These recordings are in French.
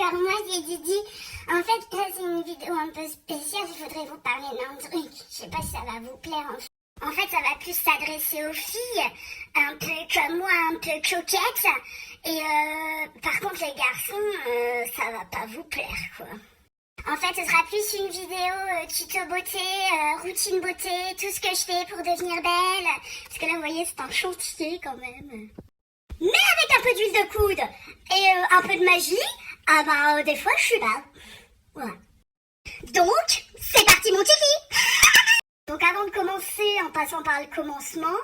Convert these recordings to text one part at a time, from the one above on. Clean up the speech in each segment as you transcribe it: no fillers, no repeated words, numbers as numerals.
d'accord. Moi, j'ai dit, en fait, là, c'est une vidéo un peu spéciale. Il faudrait vous parler d'un truc. Je sais pas si ça va vous plaire. En fait, ça va plus s'adresser aux filles, un peu comme moi, un peu coquettes. Et par contre, les garçons, ça va pas vous plaire, quoi. En fait, ce sera plus une vidéo tuto beauté, routine beauté, tout ce que je fais pour devenir belle. Parce que là, vous voyez, c'est un chantier quand même. Mais avec un peu d'huile de coude et un peu de magie, des fois, je suis belle. Voilà. Donc, c'est parti mon kiki. Donc, avant de commencer, en passant par le commencement,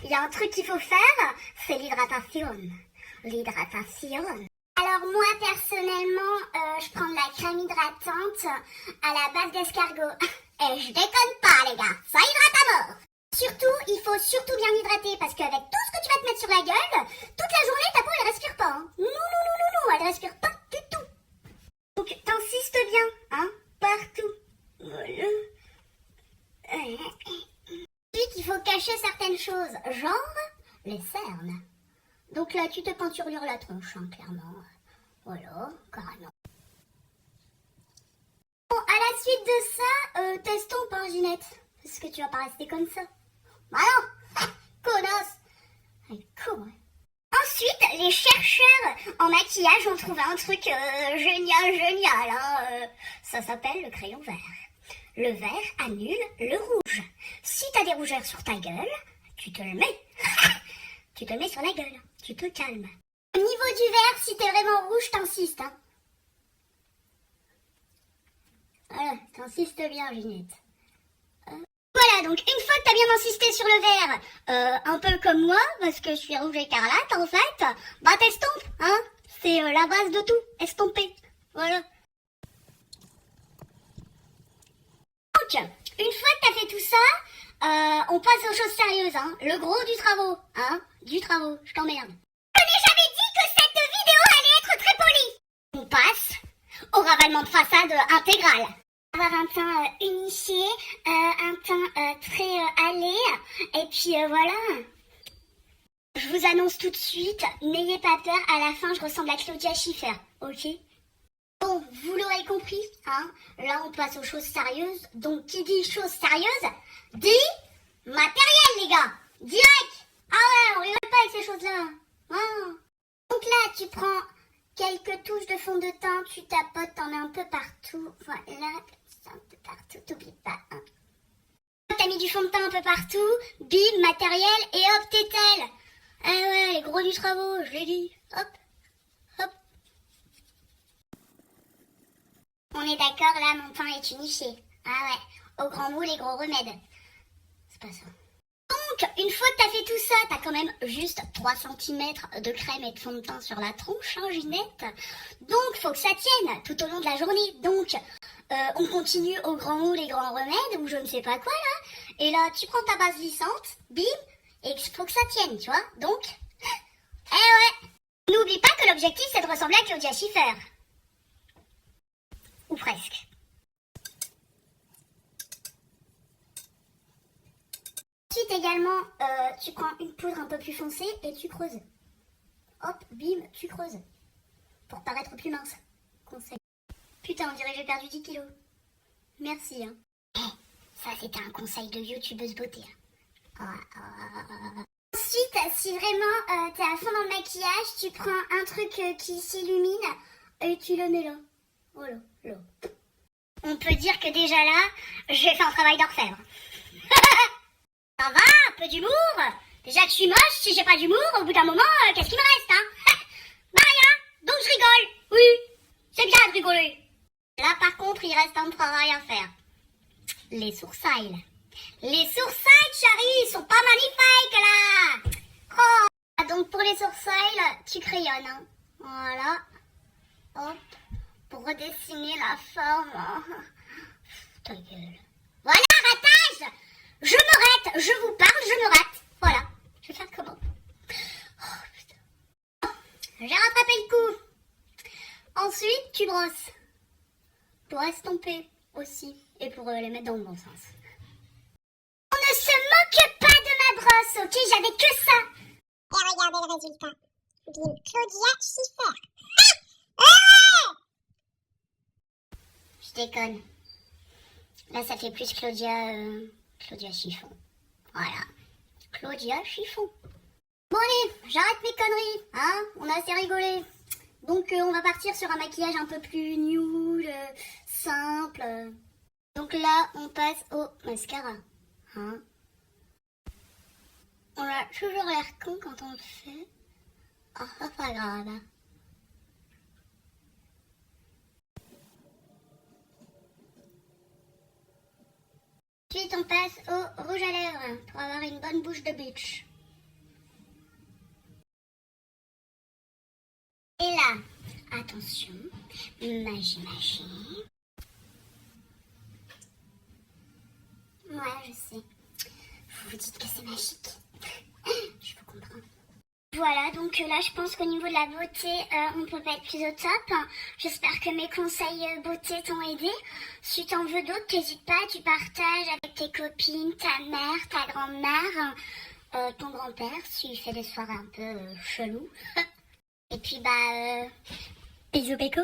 il y a un truc qu'il faut faire, c'est l'hydratation. L'hydratation. Alors moi personnellement, je prends de la crème hydratante à la base d'escargot. Et je déconne pas les gars, ça hydrate à mort. Surtout, il faut surtout bien hydrater parce qu'avec tout ce que tu vas te mettre sur la gueule, toute la journée ta peau elle respire pas. Non, elle respire pas du tout. Donc t'insistes bien, partout. Voilà. Ensuite, il faut cacher certaines choses, genre les cernes. Donc là, tu te peintures la tronche, clairement. Voilà, carrément. Bon, à la suite de ça, t'estompes, Ginette. Parce que tu vas pas rester comme ça. Bah non, connasse. Elle est con, hein. Ensuite, les chercheurs en maquillage ont trouvé un truc génial. Ça s'appelle le crayon vert. Le vert annule le rouge. Si t'as des rougeurs sur ta gueule, tu te le mets. Tu te le mets sur la gueule. Tu te calmes. Au niveau du vert, si t'es vraiment rouge, t'insistes. Voilà, t'insistes bien, Ginette. Voilà, donc une fois que t'as bien insisté sur le vert, un peu comme moi, parce que je suis rouge écarlate en fait, t'estompes, c'est la base de tout, estomper. Voilà. Donc, une fois que t'as fait tout ça, on passe aux choses sérieuses, le gros du travaux, je t'emmerde. Je n'ai jamais dit que cette vidéo allait être très polie. On passe au ravalement de façade intégral. Avoir un teint unifié, un teint très allé, et puis voilà. Je vous annonce tout de suite, n'ayez pas peur, à la fin je ressemble à Claudia Schiffer, ok? Bon, vous l'aurez compris, là on passe aux choses sérieuses, donc qui dit choses sérieuses, dit matériel les gars, direct. Ah ouais, on rigole pas avec ces choses-là. Donc là, tu prends quelques touches de fond de teint, tu tapotes, t'en mets un peu partout. Voilà, un peu partout, t'oublies pas. T'as mis du fond de teint un peu partout, bim, matériel, et hop, t'étales. Ah ouais, les gros du travaux, je l'ai dit. Hop, hop. On est d'accord, là, mon teint est unifié. Ah ouais, au grand mot, les gros remèdes. C'est pas ça. Donc, une fois que t'as fait tout ça, t'as quand même juste 3 cm de crème et de fond de teint sur la tronche, Ginette. Donc, faut que ça tienne tout au long de la journée. Donc, on continue au grand mot, les grands remèdes, ou je ne sais pas quoi, là. Et là, tu prends ta base lissante, bim, et il faut que ça tienne, tu vois. Donc, ouais. N'oublie pas que l'objectif, c'est de ressembler à Claudia Schiffer. Ou presque. Ensuite également, tu prends une poudre un peu plus foncée et tu creuses. Hop, bim, tu creuses. Pour paraître plus mince. Conseil. Putain, on dirait que j'ai perdu 10 kilos. Merci, ça c'était un conseil de youtubeuse beauté. Ensuite, si vraiment t'es à fond dans le maquillage, tu prends un truc qui s'illumine et tu le mets là. Voilà, là. On peut dire que déjà là, j'ai fait un travail d'orfèvre. Ça va, un peu d'humour. Déjà que je suis moche, si j'ai pas d'humour, au bout d'un moment, qu'est-ce qu'il me reste, Bah rien, donc je rigole. Oui, c'est bien de rigoler. Là par contre, il reste un travail à faire. Les sourcils. Les sourcils, chérie, ils sont pas magnifiques là. Oh. Donc pour les sourcils, tu crayonnes. Voilà. Hop. Pour redessiner la forme. Ta gueule. Voilà, ratage. Je me rate, je vous parle, je me rate. Voilà, je vais faire comment? Oh putain. J'ai rattrapé le coup. Ensuite, tu brosses. Pour estomper aussi. Et pour les mettre dans le bon sens. On ne se moque pas de ma brosse, ok? J'avais que ça. Et regardez le résultat. Bim, Claudia Schiffer. Ah ouais! Tu déconnes. Là, ça fait plus Claudia... Claudia Chiffon. Voilà. Claudia Chiffon. Bon allez, j'arrête mes conneries, hein. On a assez rigolé. Donc on va partir sur un maquillage un peu plus nude, simple. Donc là, on passe au mascara. Hein. On a toujours l'air con quand on le fait. Ah, c'est pas grave. Ensuite, on passe au rouge à lèvres pour avoir une bonne bouche de bitch. Et là, attention, magie. Ouais, je sais. Vous vous dites que c'est magique. Je peux comprendre. Voilà, donc là, je pense qu'au niveau de la beauté, on peut pas être plus au top. J'espère que mes conseils beauté t'ont aidé. Si t'en veux d'autres, t'hésites pas, tu partages avec tes copines, ta mère, ta grand-mère, ton grand-père, s'il fait des soirées un peu chelous. Et puis, bisous, Béco.